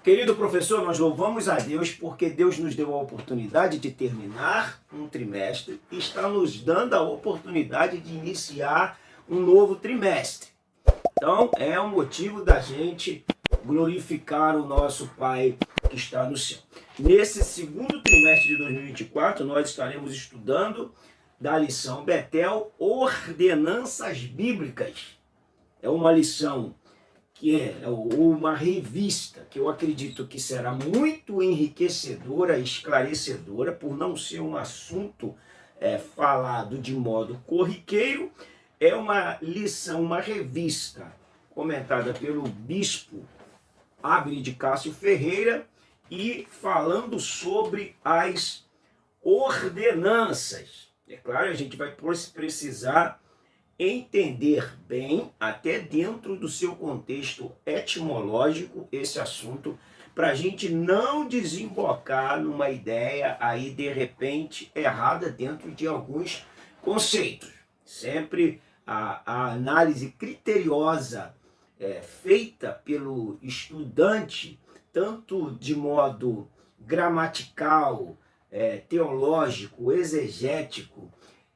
Querido professor, nós louvamos a Deus porque Deus nos deu a oportunidade de terminar um trimestre e está nos dando a oportunidade de iniciar um novo trimestre. Então, é o motivo da gente glorificar o nosso Pai que está no céu. Nesse segundo trimestre de 2024, nós estaremos estudando da lição Betel, Ordenanças Bíblicas. É uma lição que é uma revista que eu acredito que será muito enriquecedora, esclarecedora, por não ser um assunto falado de modo corriqueiro. É uma lição, uma revista comentada pelo bispo Abner de Cássio Ferreira e falando sobre as ordenanças. É claro, a gente vai precisar entender bem, até dentro do seu contexto etimológico, esse assunto, para a gente não desembocar numa ideia aí, de repente, errada dentro de alguns conceitos. Sempre a análise criteriosa feita pelo estudante, tanto de modo gramatical, teológico, exegético,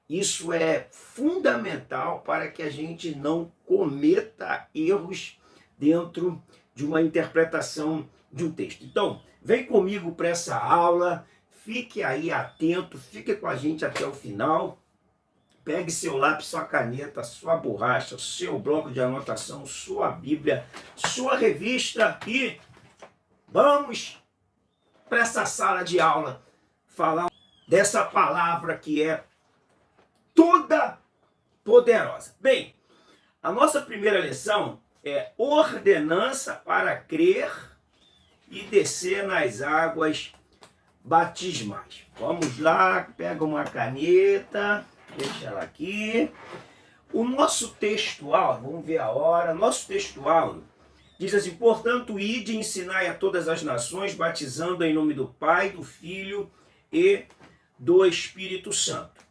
isso é fundamental para que a gente não cometa erros dentro de uma interpretação de um texto. Então, vem comigo para essa aula, fique aí atento, fique com a gente até o final. Pegue seu lápis, sua caneta, sua borracha, seu bloco de anotação, sua Bíblia, sua revista e vamos para essa sala de aula falar dessa palavra que é toda poderosa. Bem, a nossa primeira lição é ordenança para crer e descer nas águas batismais. Vamos lá, pega uma caneta, deixa ela aqui. O nosso textual, vamos ver a hora, nosso textual diz assim: portanto, ide e ensinai a todas as nações, batizando em nome do Pai, do Filho e do Espírito Santo.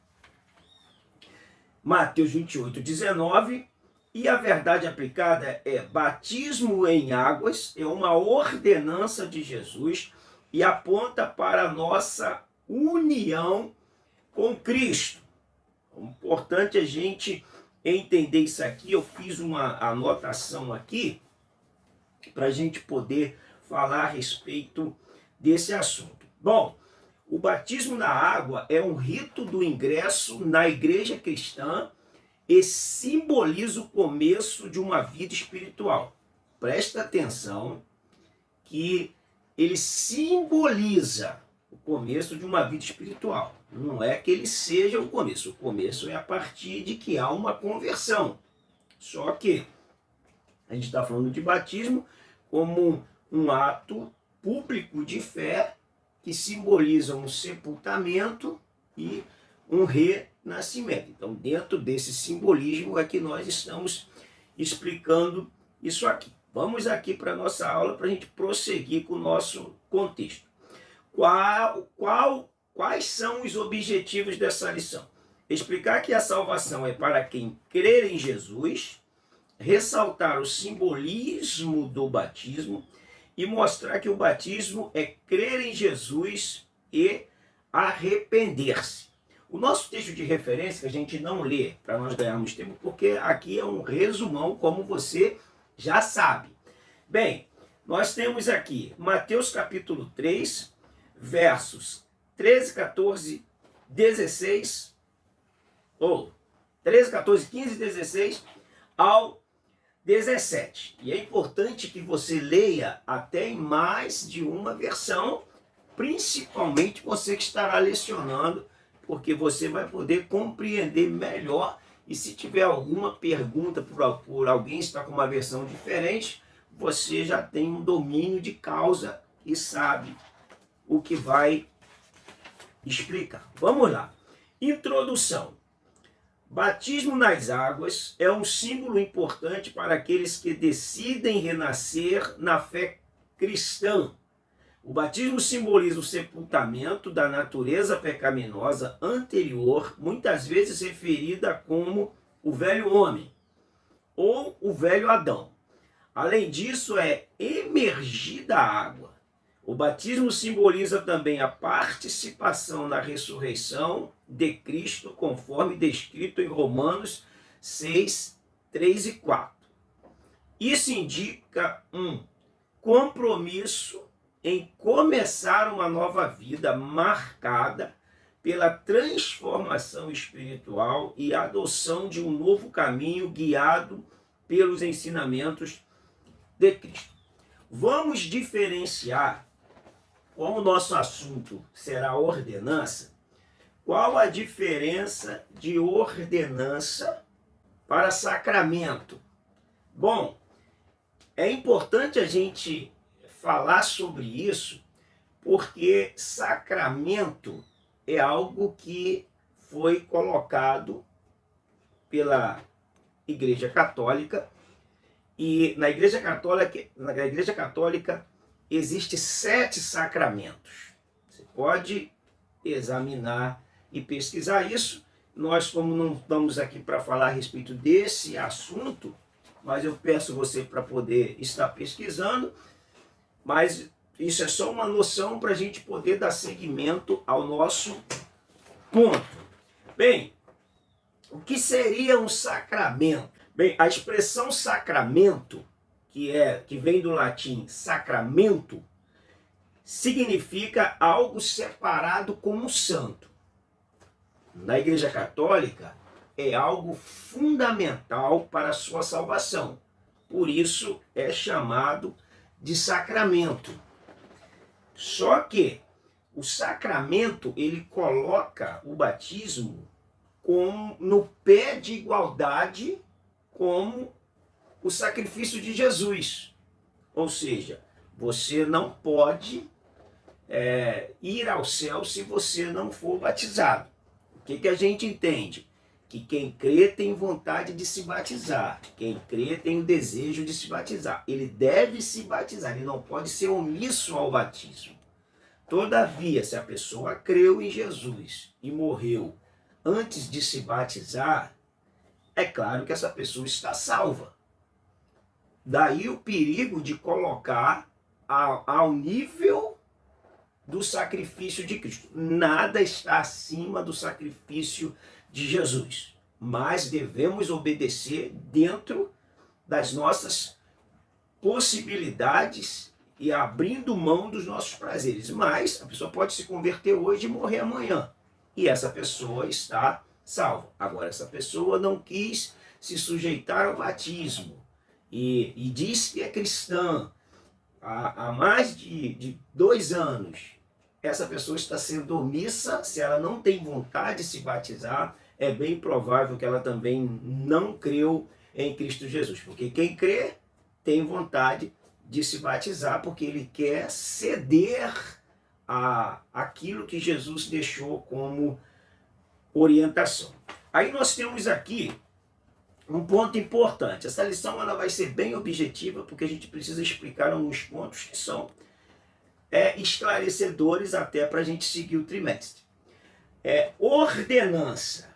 Mateus 28, 19, e a verdade aplicada é: batismo em águas é uma ordenança de Jesus e aponta para a nossa união com Cristo. É importante a gente entender isso aqui. Eu fiz uma anotação aqui para a gente poder falar a respeito desse assunto. Bom, o batismo na água é um rito do ingresso na igreja cristã e simboliza o começo de uma vida espiritual. Presta atenção que ele simboliza o começo de uma vida espiritual. Não é que ele seja o começo é a partir de que há uma conversão. Só que a gente está falando de batismo como um ato público de fé que simboliza um sepultamento e um renascimento. Então, dentro desse simbolismo é que nós estamos explicando isso aqui. Vamos aqui para a nossa aula para a gente prosseguir com o nosso contexto. Quais são os objetivos dessa lição? Explicar que a salvação é para quem crer em Jesus, ressaltar o simbolismo do batismo e mostrar que o batismo é crer em Jesus e arrepender-se. O nosso texto de referência, que a gente não lê para nós ganharmos tempo, porque aqui é um resumão, como você já sabe. Bem, nós temos aqui Mateus capítulo 3, versos 13, 14, 16, ou 13, 14, 15, 16 ao 17. E é importante que você leia até em mais de uma versão, principalmente você que estará lecionando, porque você vai poder compreender melhor. E se tiver alguma pergunta por alguém que está com uma versão diferente, você já tem um domínio de causa e sabe o que vai explicar. Vamos lá. Introdução. Batismo nas águas é um símbolo importante para aqueles que decidem renascer na fé cristã. O batismo simboliza o sepultamento da natureza pecaminosa anterior, muitas vezes referida como o velho homem ou o velho Adão. Além disso, é emergir da água. O batismo simboliza também a participação na ressurreição de Cristo, conforme descrito em Romanos 6, 3 e 4. Isso indica um compromisso em começar uma nova vida marcada pela transformação espiritual e adoção de um novo caminho guiado pelos ensinamentos de Cristo. Vamos diferenciar, como o nosso assunto será ordenança, qual a diferença de ordenança para sacramento? Bom, é importante a gente falar sobre isso, porque sacramento é algo que foi colocado pela Igreja Católica, e na Igreja Católica existe 7 sacramentos. Você pode examinar e pesquisar isso. Nós, como não estamos aqui para falar a respeito desse assunto, mas eu peço você para poder estar pesquisando, mas isso é só uma noção para a gente poder dar seguimento ao nosso ponto. Bem, o que seria um sacramento? Bem, a expressão sacramento, que vem do latim sacramento, significa algo separado como santo. Na Igreja Católica, é algo fundamental para a sua salvação. Por isso é chamado de sacramento. Só que o sacramento, ele coloca o batismo no pé de igualdade como o sacrifício de Jesus. Ou seja, você não pode ir ao céu se você não for batizado. O que a gente entende? Que quem crê tem vontade de se batizar. Quem crê tem o desejo de se batizar. Ele deve se batizar, ele não pode ser omisso ao batismo. Todavia, se a pessoa creu em Jesus e morreu antes de se batizar, é claro que essa pessoa está salva. Daí o perigo de colocar ao nível do sacrifício de Cristo. Nada está acima do sacrifício de Jesus, mas devemos obedecer dentro das nossas possibilidades e abrindo mão dos nossos prazeres. Mas a pessoa pode se converter hoje e morrer amanhã, e essa pessoa está salva. Agora, essa pessoa não quis se sujeitar ao batismo e diz que é cristã há mais de 2 anos. Essa pessoa está sendo omissa. Se ela não tem vontade de se batizar, é bem provável que ela também não creu em Cristo Jesus. Porque quem crê tem vontade de se batizar, porque ele quer ceder aquilo que Jesus deixou como orientação. Aí nós temos aqui um ponto importante. Essa lição ela vai ser bem objetiva, porque a gente precisa explicar alguns pontos que são esclarecedores até para a gente seguir o trimestre. Ordenança.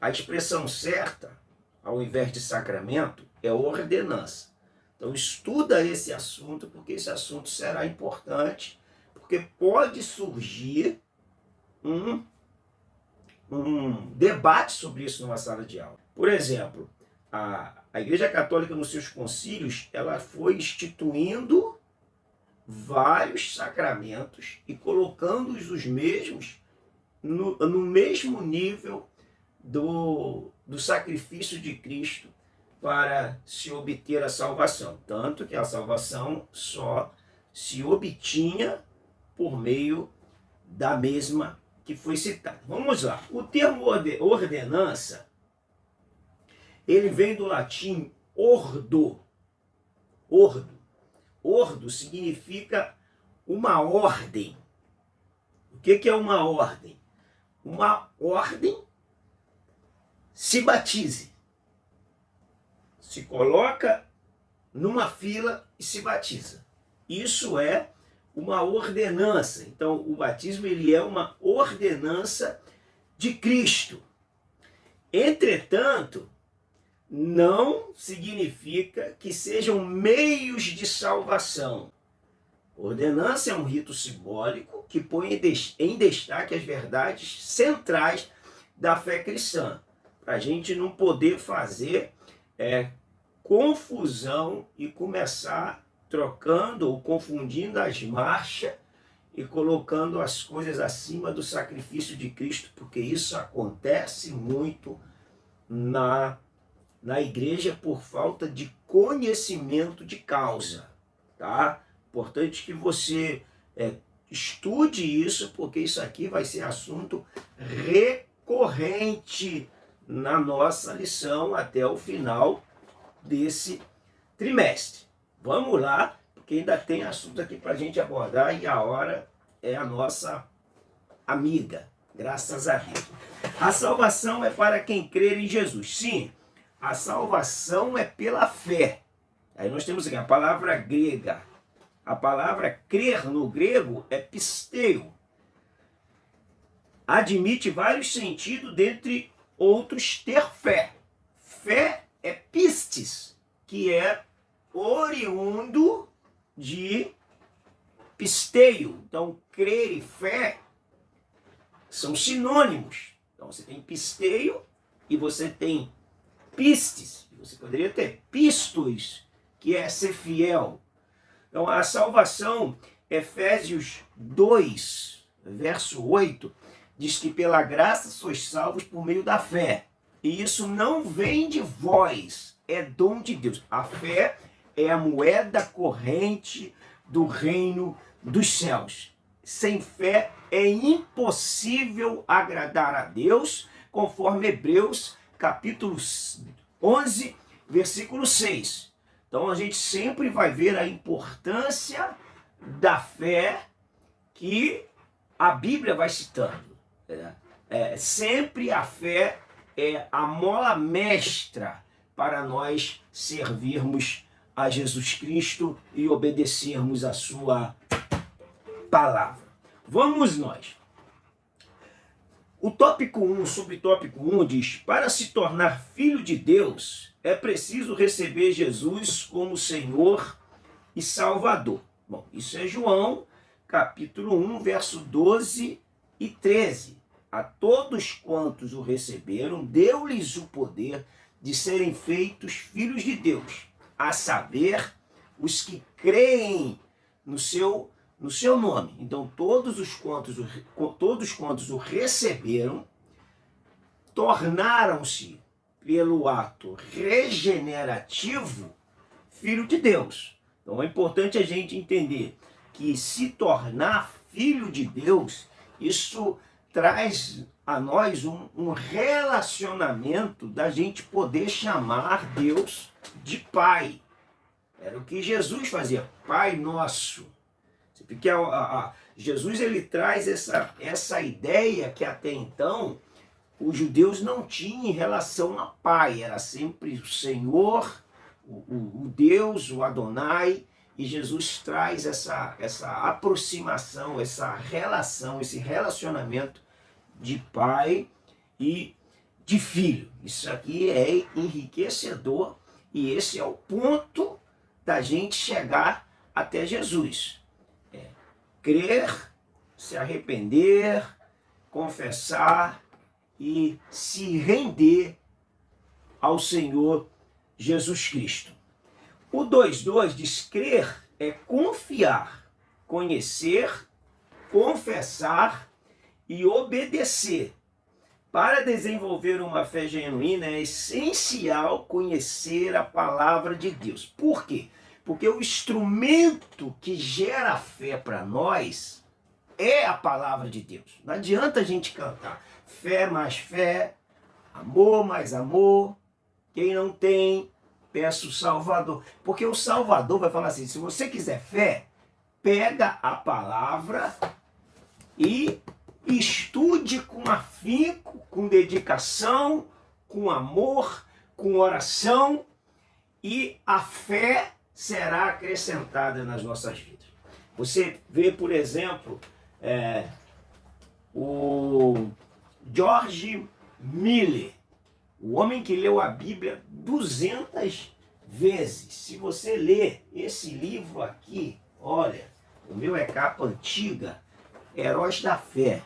A expressão certa, ao invés de sacramento, é ordenança. Então estuda esse assunto, porque esse assunto será importante, porque pode surgir um debate sobre isso numa sala de aula. Por exemplo, a Igreja Católica, nos seus concílios, ela foi instituindo vários sacramentos e colocando-os os mesmos no mesmo nível do sacrifício de Cristo para se obter a salvação. Tanto que a salvação só se obtinha por meio da mesma que foi citada. Vamos lá. O termo ordenança, ele vem do latim ordo. Ordo significa uma ordem. O que é uma ordem? Uma ordem: se batize. Se coloca numa fila e se batiza. Isso é uma ordenança. Então, o batismo ele é uma ordenança de Cristo. Entretanto, não significa que sejam meios de salvação. Ordenança é um rito simbólico que põe em destaque as verdades centrais da fé cristã, para a gente não poder fazer confusão e começar trocando ou confundindo as marchas e colocando as coisas acima do sacrifício de Cristo, porque isso acontece muito na igreja por falta de conhecimento de causa, tá? Importante que você estude isso, porque isso aqui vai ser assunto recorrente na nossa lição até o final desse trimestre. Vamos lá, porque ainda tem assunto aqui para a gente abordar e a hora é a nossa amiga, graças a Deus. A salvação é para quem crer em Jesus. Sim, a salvação é pela fé. Aí nós temos aqui a palavra grega. A palavra crer no grego é pisteu. Admite vários sentidos, dentre outros ter fé. Fé é pistes, que é oriundo de pisteio. Então, crer e fé são sinônimos. Então, você tem pisteio e você tem pistes. Você poderia ter pistos, que é ser fiel. Então, a salvação, Efésios 2, verso 8, diz que pela graça sois salvos por meio da fé. E isso não vem de vós, é dom de Deus. A fé é a moeda corrente do reino dos céus. Sem fé é impossível agradar a Deus, conforme Hebreus capítulo 11, versículo 6. Então a gente sempre vai ver a importância da fé que a Bíblia vai citando. Sempre a fé é a mola mestra para nós servirmos a Jesus Cristo e obedecermos a sua palavra. Vamos nós. O tópico 1, subtópico 1 diz: para se tornar filho de Deus, é preciso receber Jesus como Senhor e Salvador. Bom, isso é João, capítulo 1, verso 12 e 13. A todos quantos o receberam, deu-lhes o poder de serem feitos filhos de Deus, a saber, os que creem no seu nome. Então, todos quantos o receberam, tornaram-se, pelo ato regenerativo, filho de Deus. Então, é importante a gente entender que se tornar filho de Deus, isso traz a nós um relacionamento da gente poder chamar Deus de Pai. Era o que Jesus fazia, Pai Nosso. Porque Jesus ele traz essa ideia que até então os judeus não tinham em relação a Pai. Era sempre o Senhor, o Deus, o Adonai. E Jesus traz essa aproximação, essa relação, esse relacionamento de pai e de filho. Isso aqui é enriquecedor e esse é o ponto da gente chegar até Jesus. Crer, se arrepender, confessar e se render ao Senhor Jesus Cristo. O 2.2 diz: crer é confiar, conhecer, confessar e obedecer. Para desenvolver uma fé genuína é essencial conhecer a palavra de Deus. Por quê? Porque o instrumento que gera fé para nós é a palavra de Deus. Não adianta a gente cantar fé mais fé, amor mais amor. Quem não tem, peça o Salvador. Porque o Salvador vai falar assim: se você quiser fé, pega a palavra e estude com afinco, com dedicação, com amor, com oração, e a fé será acrescentada nas nossas vidas. Você vê, por exemplo, o George Miller, O homem que leu a Bíblia 200 vezes. Se você ler esse livro aqui, olha, o meu é capa antiga, Heróis da Fé.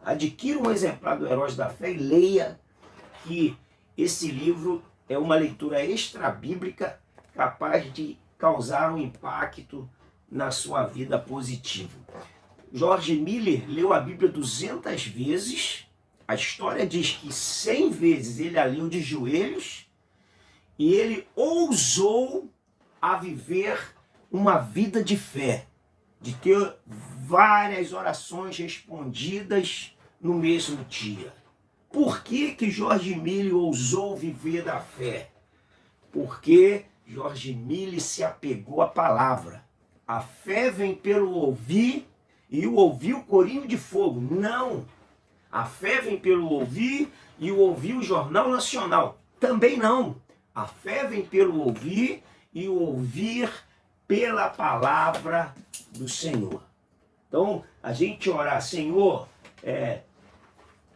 Adquira um exemplar do Heróis da Fé e leia, que esse livro é uma leitura extra-bíblica capaz de causar um impacto na sua vida positivo. George Miller leu a Bíblia 200 vezes. A história diz que 100 vezes ele a leu de joelhos e ele ousou a viver uma vida de fé, de ter várias orações respondidas no mesmo dia. Por que que George Miller ousou viver da fé? Porque George Miller se apegou à palavra. A fé vem pelo ouvir e o ouvir o corinho de fogo. Não! A fé vem pelo ouvir e o ouvir o Jornal Nacional. Também não! A fé vem pelo ouvir e o ouvir pela palavra do Senhor. Então, a gente orar, Senhor,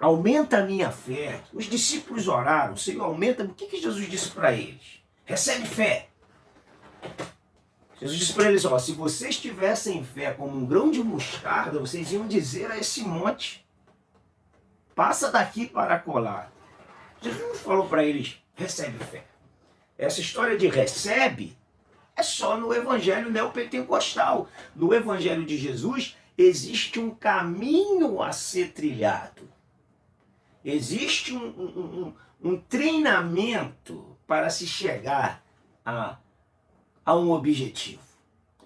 aumenta a minha fé. Os discípulos oraram, Senhor, aumenta. O que Jesus disse para eles? Recebe fé. Jesus disse para eles, ó, se vocês tivessem fé como um grão de mostarda, vocês iam dizer a esse monte, passa daqui para colar. Jesus não falou para eles, recebe fé. Essa história de recebe é só no evangelho neopentecostal. No evangelho de Jesus existe um caminho a ser trilhado. Existe um treinamento para se chegar a um objetivo.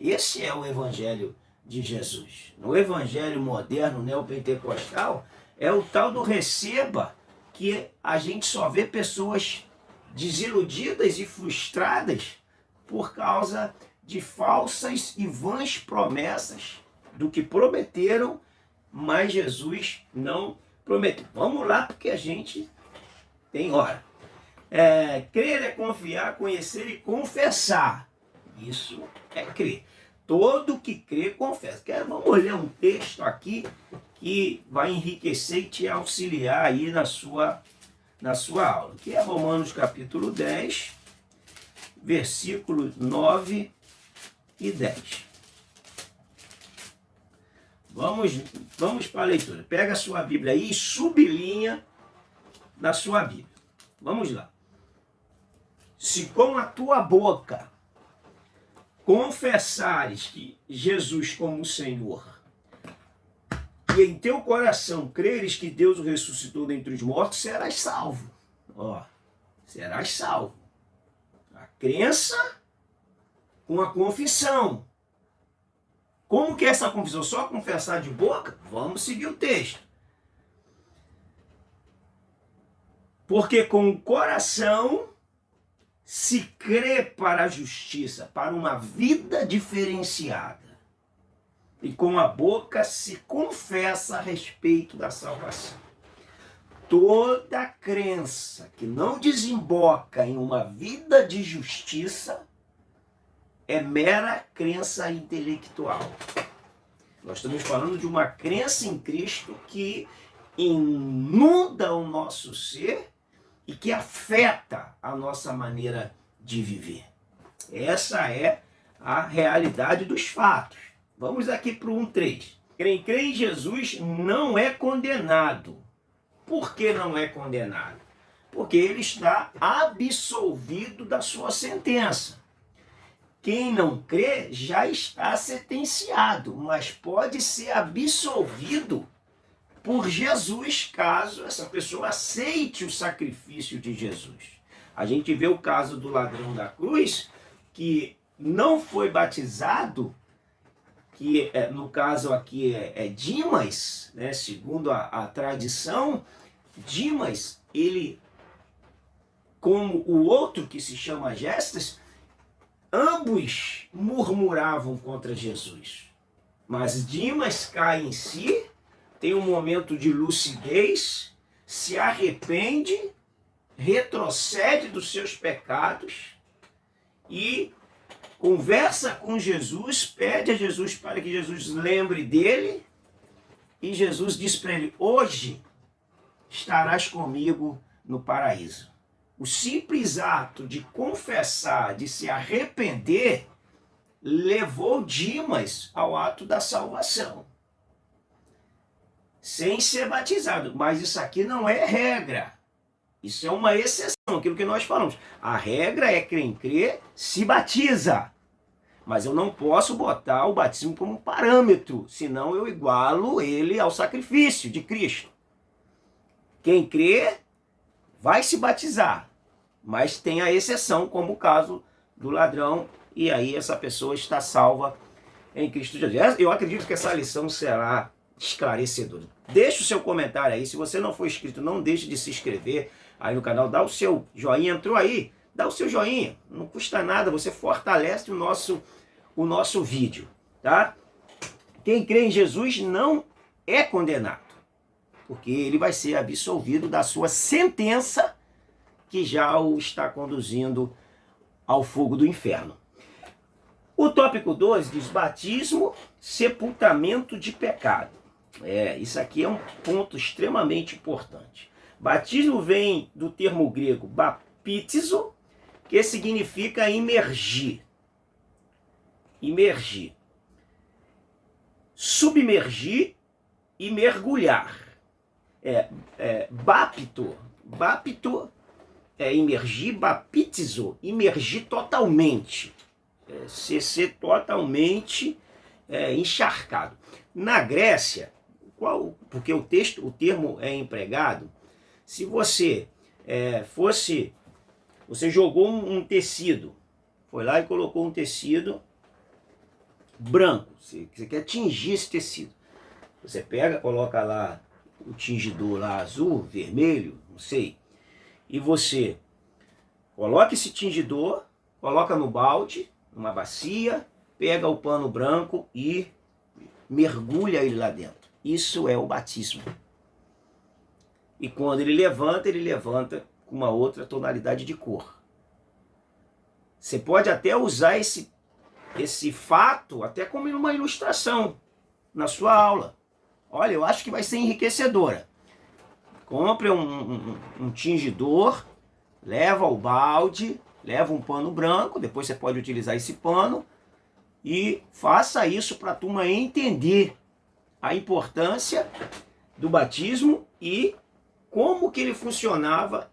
Esse é o evangelho de Jesus. No evangelho moderno neopentecostal é o tal do receba, que a gente só vê pessoas desiludidas e frustradas por causa de falsas e vãs promessas do que prometeram, mas Jesus não prometeu. Vamos lá, porque a gente tem hora. Crer é confiar, conhecer e confessar. Isso é crer. Todo que crê, confessa. Vamos ler um texto aqui que vai enriquecer e te auxiliar aí na sua aula, que é Romanos capítulo 10, versículos 9 e 10. Vamos para a leitura. Pega a sua Bíblia aí e sublinha na sua Bíblia. Vamos lá. Se com a tua boca confessares que Jesus como Senhor e em teu coração creres que Deus o ressuscitou dentre os mortos, serás salvo. Serás salvo. A crença com a confissão. Como que é essa confissão? Só confessar de boca? Vamos seguir o texto. Porque com o coração se crê para a justiça, para uma vida diferenciada. E com a boca se confessa a respeito da salvação. Toda crença que não desemboca em uma vida de justiça é mera crença intelectual. Nós estamos falando de uma crença em Cristo que inunda o nosso ser e que afeta a nossa maneira de viver. Essa é a realidade dos fatos. Vamos aqui para o 1:3. Quem crê em Jesus não é condenado. Por que não é condenado? Porque ele está absolvido da sua sentença. Quem não crê já está sentenciado, mas pode ser absolvido por Jesus, caso essa pessoa aceite o sacrifício de Jesus. A gente vê o caso do ladrão da cruz, que não foi batizado, que no caso aqui é Dimas, né? Segundo a tradição, Dimas, ele, como o outro que se chama Gestas, ambos murmuravam contra Jesus. Mas Dimas cai em si, tem um momento de lucidez, se arrepende, retrocede dos seus pecados e conversa com Jesus, pede a Jesus para que Jesus lembre dele, e Jesus diz para ele: hoje estarás comigo no paraíso. O simples ato de confessar, de se arrepender, levou Dimas ao ato da salvação, sem ser batizado. Mas isso aqui não é regra. Isso é uma exceção, aquilo que nós falamos. A regra é quem crê se batiza. Mas eu não posso botar o batismo como parâmetro, senão eu igualo ele ao sacrifício de Cristo. Quem crê vai se batizar, mas tem a exceção, como o caso do ladrão, e aí essa pessoa está salva em Cristo Jesus. Eu acredito que essa lição será esclarecedora. Deixe o seu comentário aí. Se você não for inscrito, não deixe de se inscrever aí no canal. Dá o seu joinha. Entrou aí? Dá o seu joinha. Não custa nada. Você fortalece o nosso vídeo. Tá? Quem crê em Jesus não é condenado, porque ele vai ser absolvido da sua sentença que já o está conduzindo ao fogo do inferno. O tópico 12 diz batismo, sepultamento de pecado. Isso aqui é um ponto extremamente importante. Batismo vem do termo grego baptizo, que significa imergir. Imergir. Submergir e mergulhar. Bapto. Bapto é imergir, baptizo, imergir totalmente. Ser totalmente encharcado. Na Grécia, porque o termo é empregado, se você você jogou um tecido, foi lá e colocou um tecido branco, você quer tingir esse tecido, você pega, coloca lá o tingidor lá azul, vermelho, não sei, e você coloca esse tingidor, coloca no balde, numa bacia, pega o pano branco e mergulha ele lá dentro. Isso é o batismo. E quando ele levanta com uma outra tonalidade de cor. Você pode até usar esse fato até como uma ilustração na sua aula. Olha, eu acho que vai ser enriquecedora. Compre um tingidor, leva o balde, leva um pano branco, depois você pode utilizar esse pano e faça isso para a turma entender a importância do batismo e como que ele funcionava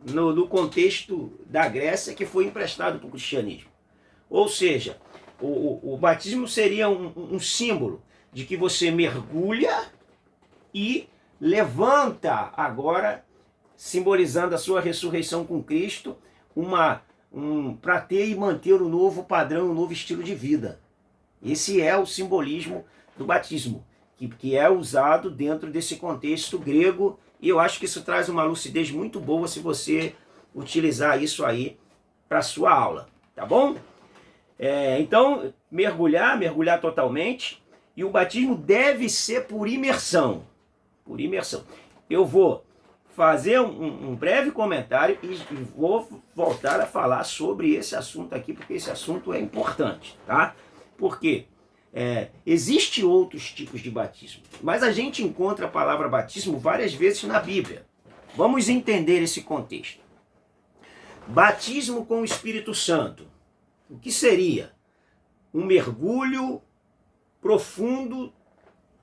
no contexto da Grécia, que foi emprestado para o cristianismo. Ou seja, o batismo seria um símbolo de que você mergulha e levanta agora, simbolizando a sua ressurreição com Cristo, para ter e manter o novo padrão, o novo estilo de vida. Esse é o simbolismo do batismo, que é usado dentro desse contexto grego, e eu acho que isso traz uma lucidez muito boa se você utilizar isso aí para a sua aula, tá bom? Então, mergulhar totalmente, e o batismo deve ser por imersão. Por imersão. Eu vou fazer um breve comentário e vou voltar a falar sobre esse assunto aqui, porque esse assunto é importante, tá? Porque existem outros tipos de batismo, mas a gente encontra a palavra batismo várias vezes na Bíblia. Vamos entender esse contexto. Batismo com o Espírito Santo. O que seria? Um mergulho profundo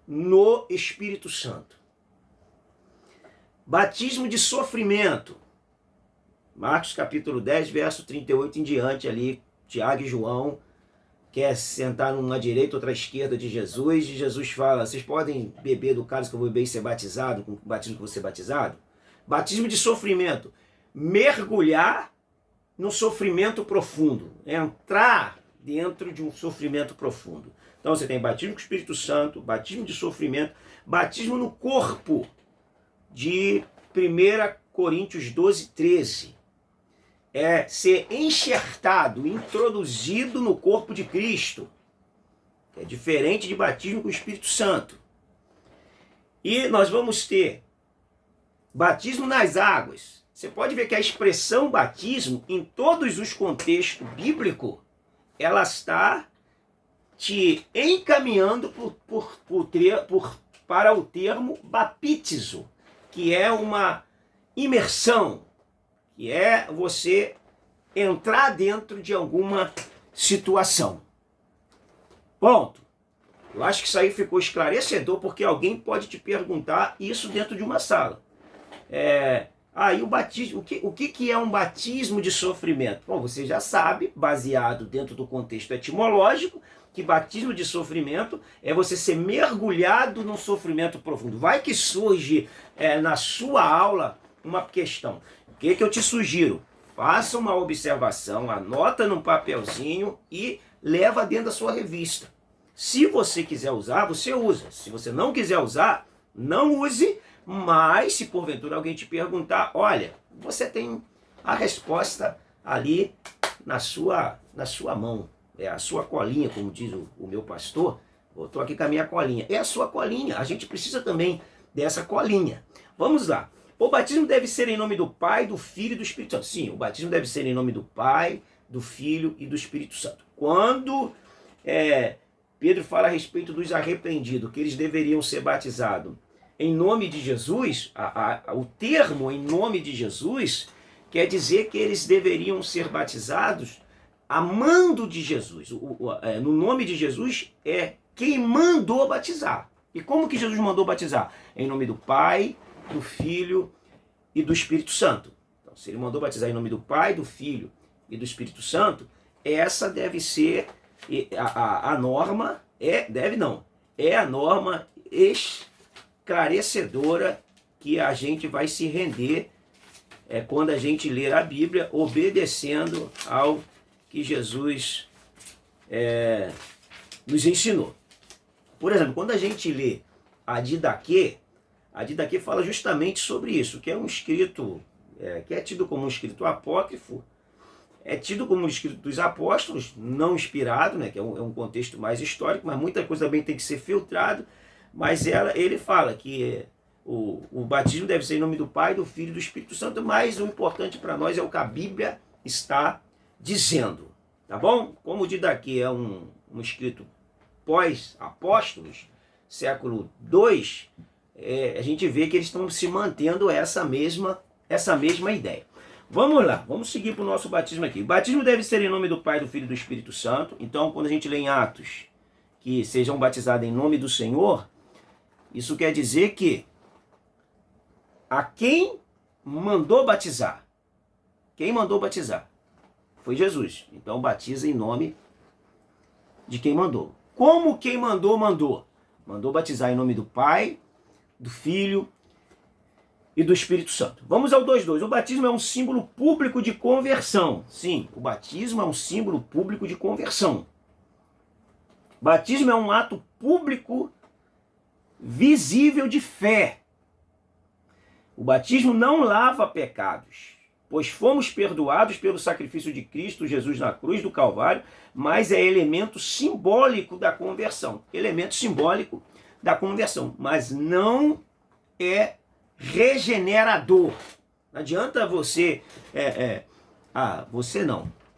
no Espírito Santo. Batismo de sofrimento. Marcos capítulo 10, verso 38 em diante ali, Tiago e João quer sentar numa direita, outra à esquerda de Jesus, e Jesus fala, vocês podem beber do cálice que eu vou beber e ser batizado, com o batismo que eu vou ser batizado? Batismo de sofrimento. Mergulhar no sofrimento profundo. Entrar dentro de um sofrimento profundo. Então você tem batismo com o Espírito Santo, batismo de sofrimento, batismo no corpo, de 1 Coríntios 12, 13. É ser enxertado, introduzido no corpo de Cristo. É diferente de batismo com o Espírito Santo. E nós vamos ter batismo nas águas. Você pode ver que a expressão batismo, em todos os contextos bíblicos, ela está te encaminhando para o termo baptizo, que é uma imersão, que é você entrar dentro de alguma situação. Ponto. Eu acho que isso aí ficou esclarecedor, porque alguém pode te perguntar isso dentro de uma sala. E o batismo, o que é um batismo de sofrimento? Bom, você já sabe, baseado dentro do contexto etimológico, que batismo de sofrimento é você ser mergulhado num sofrimento profundo. Vai que surge na sua aula uma questão. O que eu te sugiro? Faça uma observação, anota num papelzinho e leva dentro da sua revista. Se você quiser usar, você usa. Se você não quiser usar, não use. Mas se porventura alguém te perguntar, olha, você tem a resposta ali na sua mão. É a sua colinha, como diz o meu pastor. Eu estou aqui com a minha colinha. É a sua colinha. A gente precisa também dessa colinha. Vamos lá. O batismo deve ser em nome do Pai, do Filho e do Espírito Santo. Sim, o batismo deve ser em nome do Pai, do Filho e do Espírito Santo. Quando Pedro fala a respeito dos arrependidos, que eles deveriam ser batizados em nome de Jesus, o termo em nome de Jesus quer dizer que eles deveriam ser batizados amando de Jesus. No nome de Jesus é quem mandou batizar. E como que Jesus mandou batizar? Em nome do Pai, do Filho e do Espírito Santo. Então, se ele mandou batizar em nome do Pai, do Filho e do Espírito Santo, essa deve ser a norma, é a norma esclarecedora que a gente vai se render quando a gente ler a Bíblia, obedecendo ao que Jesus nos ensinou. Por exemplo, quando a gente lê a Didaquê fala justamente sobre isso, que é um escrito, que é tido como um escrito apócrifo, é tido como um escrito dos apóstolos, não inspirado, né, que é um contexto mais histórico, mas muita coisa também tem que ser filtrado, mas ele fala que o batismo deve ser em nome do Pai, do Filho e do Espírito Santo, mas o importante para nós é o que a Bíblia está dizendo, tá bom? Como o Didaquê é um escrito pós-apóstolos, século II, a gente vê que eles estão se mantendo essa mesma ideia. Vamos lá, vamos seguir para o nosso batismo aqui. O batismo deve ser em nome do Pai, do Filho e do Espírito Santo. Então, quando a gente lê em Atos que sejam batizados em nome do Senhor, isso quer dizer que a quem mandou batizar foi Jesus. Então, batiza em nome de quem mandou. Como quem mandou? Mandou batizar em nome do Pai, do Filho e do Espírito Santo. Vamos ao 2.2. O batismo é um símbolo público de conversão. Sim, o batismo é um símbolo público de conversão. Batismo é um ato público visível de fé. O batismo não lava pecados, pois fomos perdoados pelo sacrifício de Cristo Jesus na cruz do Calvário, mas é elemento simbólico da conversão. Elemento simbólico da conversão, mas não é regenerador. Não adianta você...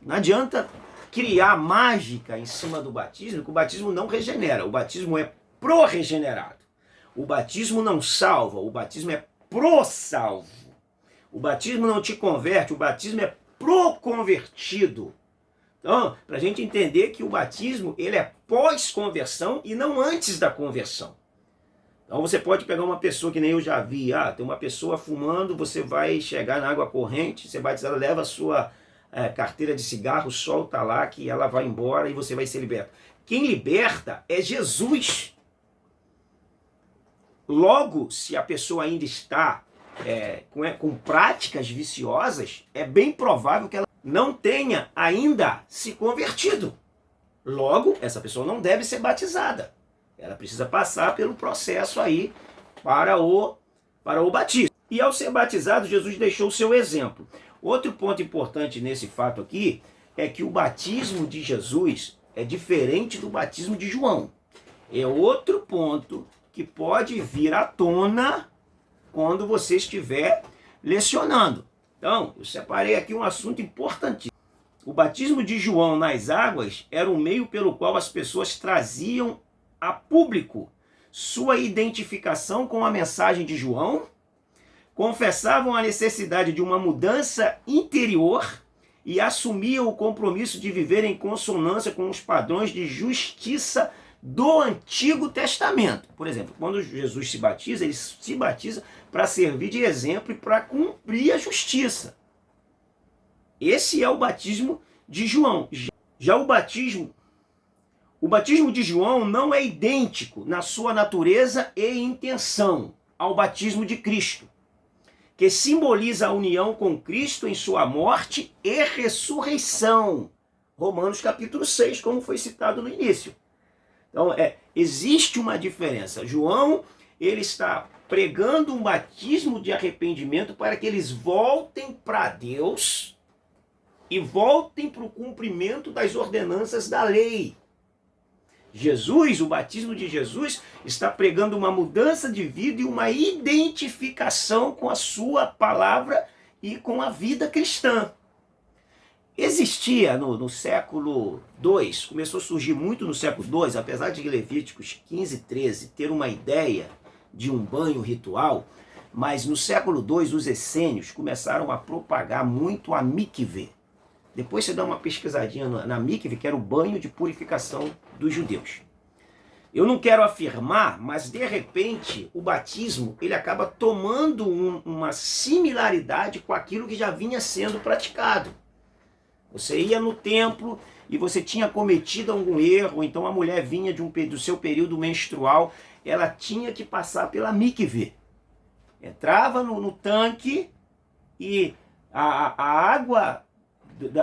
Não adianta criar mágica em cima do batismo, que o batismo não regenera. O batismo é pró-regenerado. O batismo não salva, o batismo é pró-salvo. O batismo não te converte, o batismo é pró-convertido. Então, para a gente entender que o batismo ele é pós-conversão e não antes da conversão. Então você pode pegar uma pessoa que nem eu já vi, tem uma pessoa fumando, você vai chegar na água corrente, você batizado, leva a sua carteira de cigarro, solta lá que ela vai embora e você vai ser liberto. Quem liberta é Jesus. Logo, se a pessoa ainda está com práticas viciosas, é bem provável que ela não tenha ainda se convertido. Logo, essa pessoa não deve ser batizada. Ela precisa passar pelo processo aí para o batismo. E ao ser batizado, Jesus deixou o seu exemplo. Outro ponto importante nesse fato aqui é que o batismo de Jesus é diferente do batismo de João. É outro ponto que pode vir à tona quando você estiver lecionando. Então, eu separei aqui um assunto importantíssimo. O batismo de João nas águas era o meio pelo qual as pessoas traziam a público sua identificação com a mensagem de João, confessavam a necessidade de uma mudança interior e assumiam o compromisso de viver em consonância com os padrões de justiça do Antigo Testamento. Por exemplo, quando Jesus se batiza, ele se batiza para servir de exemplo e para cumprir a justiça. Esse é o batismo de João. Já o batismo de João não é idêntico na sua natureza e intenção ao batismo de Cristo, que simboliza a união com Cristo em sua morte e ressurreição. Romanos capítulo 6, como foi citado no início. Então, existe uma diferença. João, ele está pregando um batismo de arrependimento para que eles voltem para Deus e voltem para o cumprimento das ordenanças da lei. Jesus, o batismo de Jesus, está pregando uma mudança de vida e uma identificação com a sua palavra e com a vida cristã. Existia no século II, começou a surgir muito no século II, apesar de Levíticos 15, 13 ter uma ideia de um banho ritual, mas no século II os essênios começaram a propagar muito a mikve. Depois você dá uma pesquisadinha na mikve, que era o banho de purificação dos judeus. Eu não quero afirmar, mas de repente o batismo ele acaba tomando uma similaridade com aquilo que já vinha sendo praticado. Você ia no templo e você tinha cometido algum erro, então a mulher vinha do seu período menstrual, ela tinha que passar pela mikve. Entrava no tanque e a água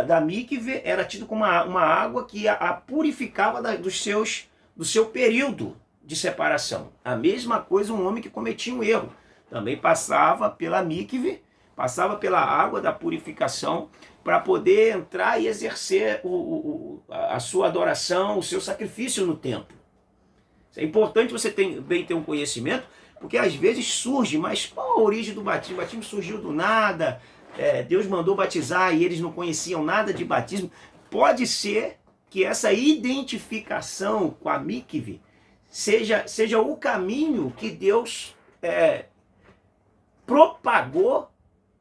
da mikve era tida como uma água que a purificava do seu período de separação. A mesma coisa um homem que cometia um erro. Também passava pela mikve, passava pela água da purificação para poder entrar e exercer a sua adoração, o seu sacrifício no templo. Isso é importante você bem ter um conhecimento, porque às vezes surge, mas qual a origem do batismo? O batismo surgiu do nada, Deus mandou batizar e eles não conheciam nada de batismo. Pode ser que essa identificação com a mikve seja o caminho que Deus propagou,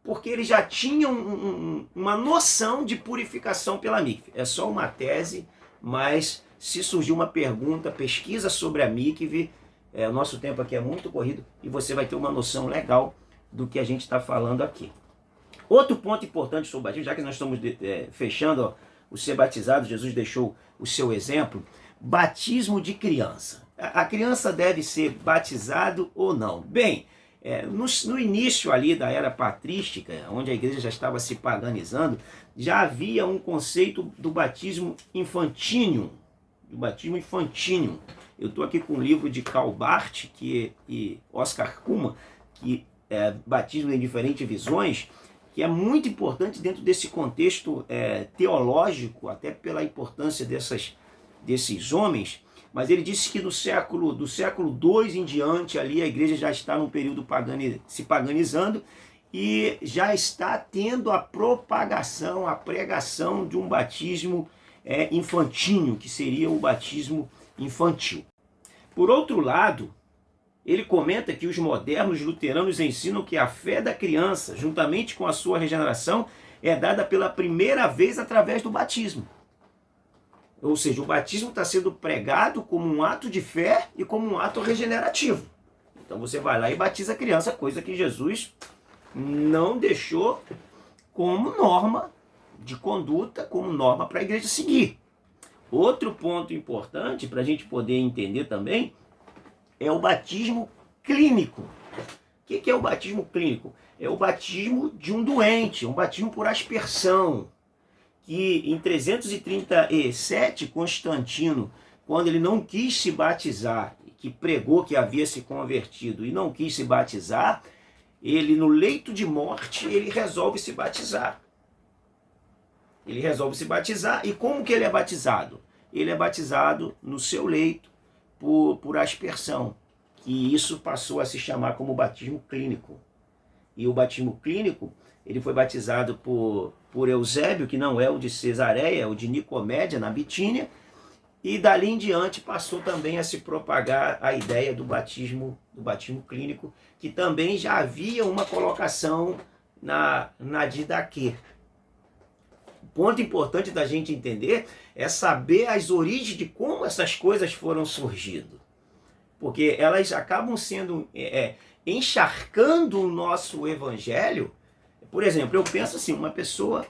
porque eles já tinham uma noção de purificação pela mikve. É só uma tese, mas se surgir uma pergunta, pesquisa sobre a mikve. O nosso tempo aqui é muito corrido e você vai ter uma noção legal do que a gente está falando aqui. Outro ponto importante sobre o batismo, já que nós estamos fechando o ser batizado, Jesus deixou o seu exemplo, batismo de criança. A criança deve ser batizado ou não? Bem, no início ali da era patrística, onde a igreja já estava se paganizando, já havia um conceito do batismo infantíneo. Eu estou aqui com um livro de Karl Barth e Oscar Cullmann, que é Batismo em Diferentes Visões, que é muito importante dentro desse contexto teológico, até pela importância desses homens. Mas ele disse que do século II em diante, ali a igreja já está num período se paganizando e já está tendo a propagação, a pregação de um batismo infantil, que seria o batismo infantil. Por outro lado, ele comenta que os modernos luteranos ensinam que a fé da criança, juntamente com a sua regeneração, é dada pela primeira vez através do batismo. Ou seja, o batismo está sendo pregado como um ato de fé e como um ato regenerativo. Então você vai lá e batiza a criança, coisa que Jesus não deixou como norma de conduta, como norma para a igreja seguir. Outro ponto importante para a gente poder entender também é o batismo clínico. O que é o batismo clínico? É o batismo de um doente, um batismo por aspersão. Que em 337, Constantino, quando ele não quis se batizar, que pregou que havia se convertido e não quis se batizar, ele no leito de morte, ele resolve se batizar. E como que ele é batizado? Ele é batizado no seu leito por aspersão. E isso passou a se chamar como batismo clínico. E o batismo clínico, ele foi batizado por Eusébio, que não é o de Cesareia, é o de Nicomédia, na Bitínia, E dali em diante passou também a se propagar a ideia do batismo clínico, que também já havia uma colocação na Didaquê. O ponto importante da gente entender é saber as origens de como essas coisas foram surgindo. Porque elas acabam sendo encharcando o nosso evangelho. Por exemplo, eu penso assim, uma pessoa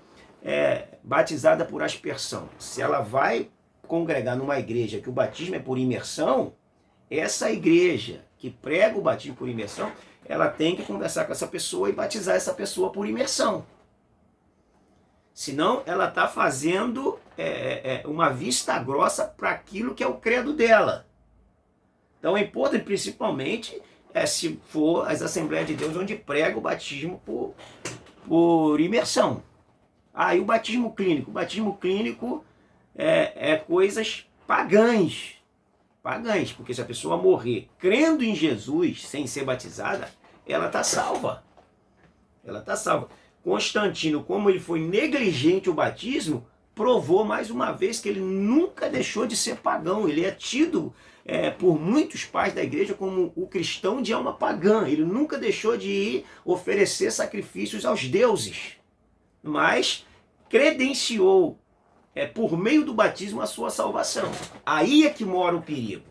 batizada por aspersão, se ela vai congregar numa igreja que o batismo é por imersão, essa igreja que prega o batismo por imersão, ela tem que conversar com essa pessoa e batizar essa pessoa por imersão. Senão, ela está fazendo uma vista grossa para aquilo que é o credo dela. Então, é importante, principalmente, se for as Assembleias de Deus, onde prega o batismo por imersão. E o batismo clínico? O batismo clínico é coisas pagãs. Pagãs, porque se a pessoa morrer crendo em Jesus sem ser batizada, ela está salva. Ela está salva. Constantino, como ele foi negligente o batismo, provou mais uma vez que ele nunca deixou de ser pagão. Ele é tido por muitos pais da igreja como o cristão de alma pagã. Ele nunca deixou de ir oferecer sacrifícios aos deuses, mas credenciou por meio do batismo a sua salvação. Aí é que mora o perigo.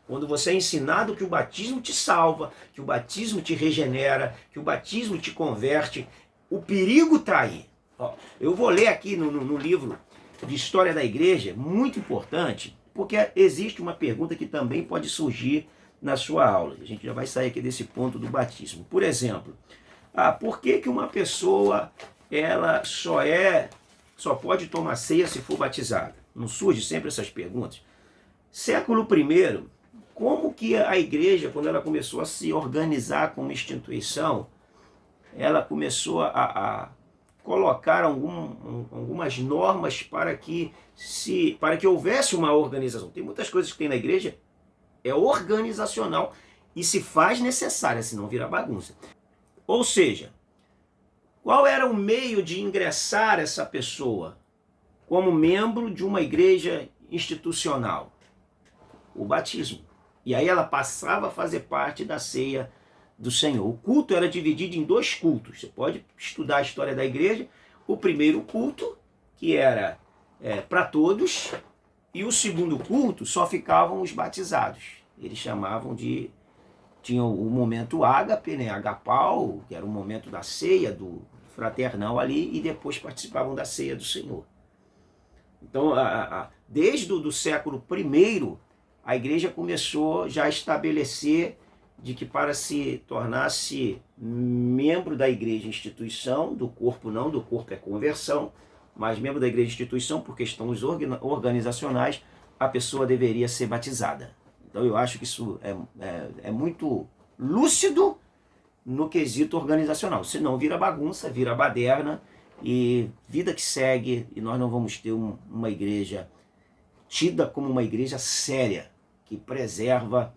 Quando você é ensinado que o batismo te salva, que o batismo te regenera, que o batismo te converte, o perigo está aí. Eu vou ler aqui no livro de História da Igreja, muito importante, porque existe uma pergunta que também pode surgir na sua aula. A gente já vai sair aqui desse ponto do batismo. Por exemplo, por que uma pessoa ela só pode tomar ceia se for batizada? Não surge sempre essas perguntas? Século I, como que a igreja, quando ela começou a se organizar como instituição, ela começou a colocar algumas normas para que houvesse uma organização. Tem muitas coisas que tem na igreja, é organizacional e se faz necessária, senão vira bagunça. Ou seja, qual era o meio de ingressar essa pessoa como membro de uma igreja institucional? O batismo. E aí ela passava a fazer parte da ceia do Senhor. O culto era dividido em 2 cultos. Você pode estudar a história da igreja. O primeiro culto, que era para todos, e o segundo culto só ficavam os batizados. Eles chamavam de... Tinha o momento ágape, né, agapau, que era o momento da ceia, do fraternal ali, e depois participavam da ceia do Senhor. Então, desde o século I, a igreja começou já a estabelecer de que para se tornar-se membro da igreja instituição, do corpo não, do corpo é conversão, mas membro da igreja instituição, por questões organizacionais, a pessoa deveria ser batizada. Então eu acho que isso é muito lúcido no quesito organizacional. Senão vira bagunça, vira baderna e vida que segue, e nós não vamos ter uma igreja tida como uma igreja séria, que preserva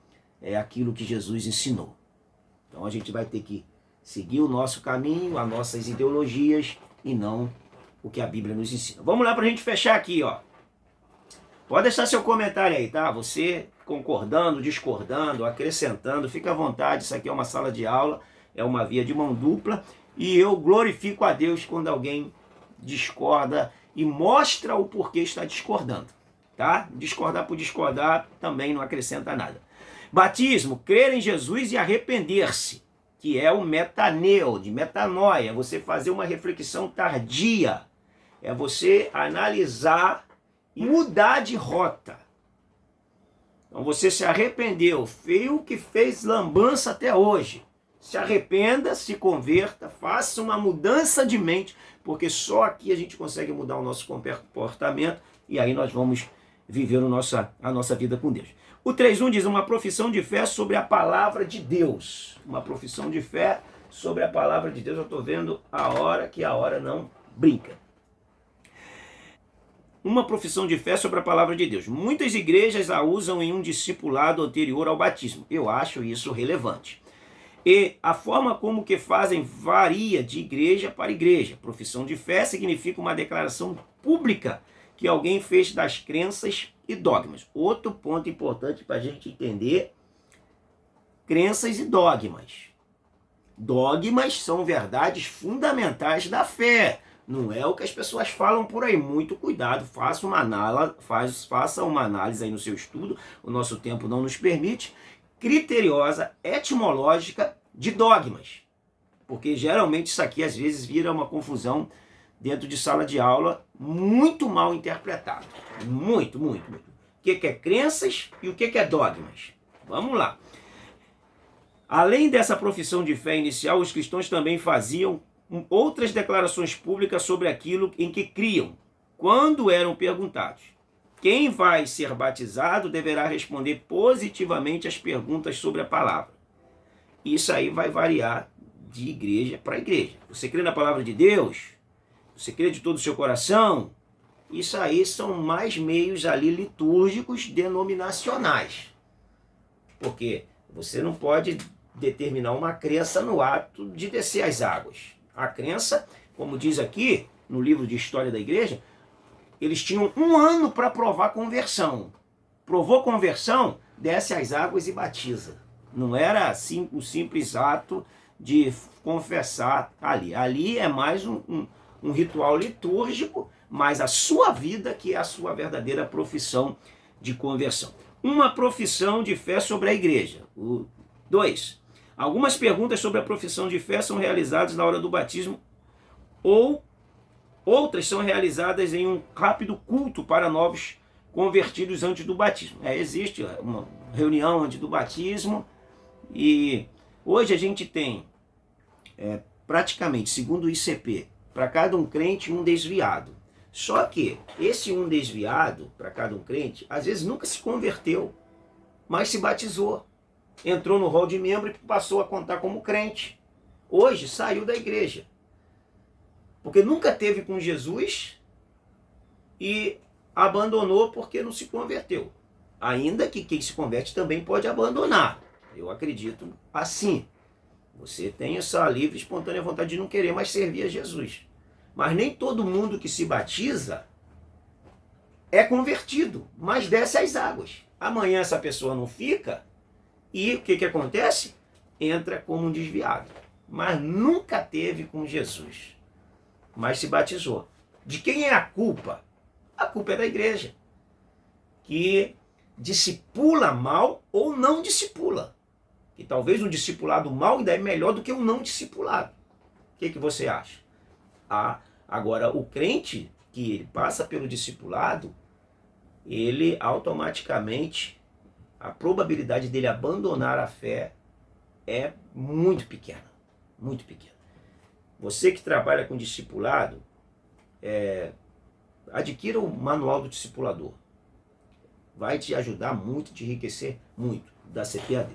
aquilo que Jesus ensinou. Então a gente vai ter que seguir o nosso caminho, as nossas ideologias e não o que a Bíblia nos ensina. Vamos lá para a gente fechar aqui, ó. Pode deixar seu comentário aí, tá? Você concordando, discordando, acrescentando, fica à vontade. Isso aqui é uma sala de aula, é uma via de mão dupla e eu glorifico a Deus quando alguém discorda e mostra o porquê está discordando, tá? Discordar por discordar também não acrescenta nada. Batismo, crer em Jesus e arrepender-se, que é o metaneu, de metanoia, você fazer uma reflexão tardia, é você analisar e mudar de rota. Então você se arrependeu, fez o que fez lambança até hoje. Se arrependa, se converta, faça uma mudança de mente, porque só aqui a gente consegue mudar o nosso comportamento e aí nós vamos viver a nossa vida com Deus. O 3.1 diz uma profissão de fé sobre a palavra de Deus. Uma profissão de fé sobre a palavra de Deus. Eu estou vendo a hora que a hora não brinca. Uma profissão de fé sobre a palavra de Deus. Muitas igrejas a usam em um discipulado anterior ao batismo. Eu acho isso relevante. E a forma como que fazem varia de igreja para igreja. Profissão de fé significa uma declaração pública que alguém fez das crenças e dogmas. Outro ponto importante para a gente entender: crenças e dogmas. Dogmas são verdades fundamentais da fé. Não é o que as pessoas falam por aí. Muito cuidado, faça uma análise aí no seu estudo, o nosso tempo não nos permite, criteriosa, etimológica de dogmas. Porque geralmente isso aqui às vezes vira uma confusão dentro de sala de aula, muito mal interpretado. Muito, muito, muito. O que é crenças e o que é dogmas? Vamos lá. Além dessa profissão de fé inicial, os cristãos também faziam outras declarações públicas sobre aquilo em que criam. Quando eram perguntados: quem vai ser batizado deverá responder positivamente às perguntas sobre a palavra. Isso aí vai variar de igreja para igreja. Você crê na palavra de Deus? Você crê de todo o seu coração? Isso aí são mais meios ali litúrgicos denominacionais. Porque você não pode determinar uma crença no ato de descer as águas. A crença, como diz aqui no livro de História da Igreja, eles tinham 1 ano para provar conversão. Provou conversão, desce as águas e batiza. Não era assim o simples ato de confessar ali. Ali é mais um ritual litúrgico, mas a sua vida que é a sua verdadeira profissão de conversão. Uma profissão de fé sobre a igreja. 2. Algumas perguntas sobre a profissão de fé são realizadas na hora do batismo ou outras são realizadas em um rápido culto para novos convertidos antes do batismo. Existe uma reunião antes do batismo e hoje a gente tem praticamente, segundo o ICP, para cada um crente um desviado. Só que esse um desviado, para cada um crente, às vezes nunca se converteu, mas se batizou. Entrou no rol de membro e passou a contar como crente. Hoje saiu da igreja. Porque nunca teve com Jesus e abandonou porque não se converteu. Ainda que quem se converte também pode abandonar. Eu acredito assim. Você tem essa livre e espontânea vontade de não querer mais servir a Jesus. Mas nem todo mundo que se batiza é convertido, mas desce as águas. Amanhã essa pessoa não fica e o que acontece? Entra como um desviado. Mas nunca teve com Jesus, mas se batizou. De quem é a culpa? A culpa é da igreja, que discipula mal ou não discipula. E talvez um discipulado mal ainda é melhor do que um não discipulado. O que você acha? Agora, o crente que ele passa pelo discipulado, ele automaticamente, a probabilidade dele abandonar a fé é muito pequena. Muito pequena. Você que trabalha com discipulado, adquira o manual do discipulador. Vai te ajudar muito, te enriquecer muito, da CPAD.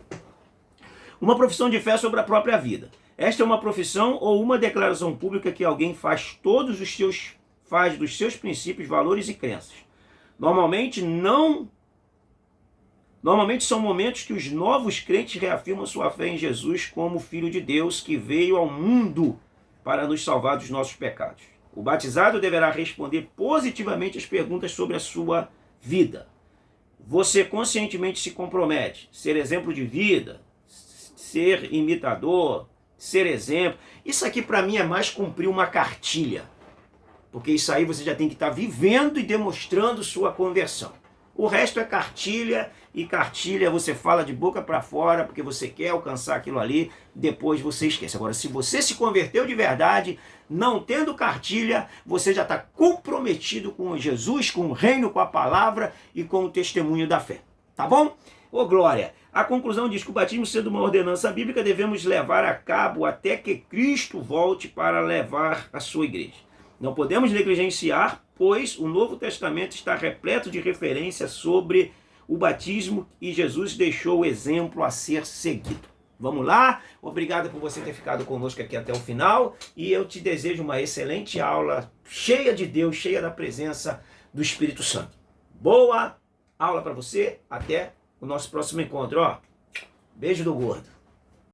Uma profissão de fé sobre a própria vida. Esta é uma profissão ou uma declaração pública que alguém faz dos seus princípios, valores e crenças. Normalmente são momentos que os novos crentes reafirmam sua fé em Jesus como Filho de Deus que veio ao mundo para nos salvar dos nossos pecados. O batizado deverá responder positivamente às perguntas sobre a sua vida. Você conscientemente se compromete, ser exemplo de vida, ser imitador, ser exemplo. Isso aqui para mim é mais cumprir uma cartilha. Porque isso aí você já tem que estar vivendo e demonstrando sua conversão. O resto é cartilha, e cartilha você fala de boca para fora porque você quer alcançar aquilo ali, depois você esquece. Agora, se você se converteu de verdade, não tendo cartilha, você já está comprometido com Jesus, com o reino, com a palavra e com o testemunho da fé. Tá bom? Ô glória! A conclusão diz que o batismo, sendo uma ordenança bíblica, devemos levar a cabo até que Cristo volte para levar a sua igreja. Não podemos negligenciar, pois o Novo Testamento está repleto de referências sobre o batismo e Jesus deixou o exemplo a ser seguido. Vamos lá? Obrigado por você ter ficado conosco aqui até o final e eu te desejo uma excelente aula, cheia de Deus, cheia da presença do Espírito Santo. Boa aula para você, até o nosso próximo encontro. Beijo do gordo.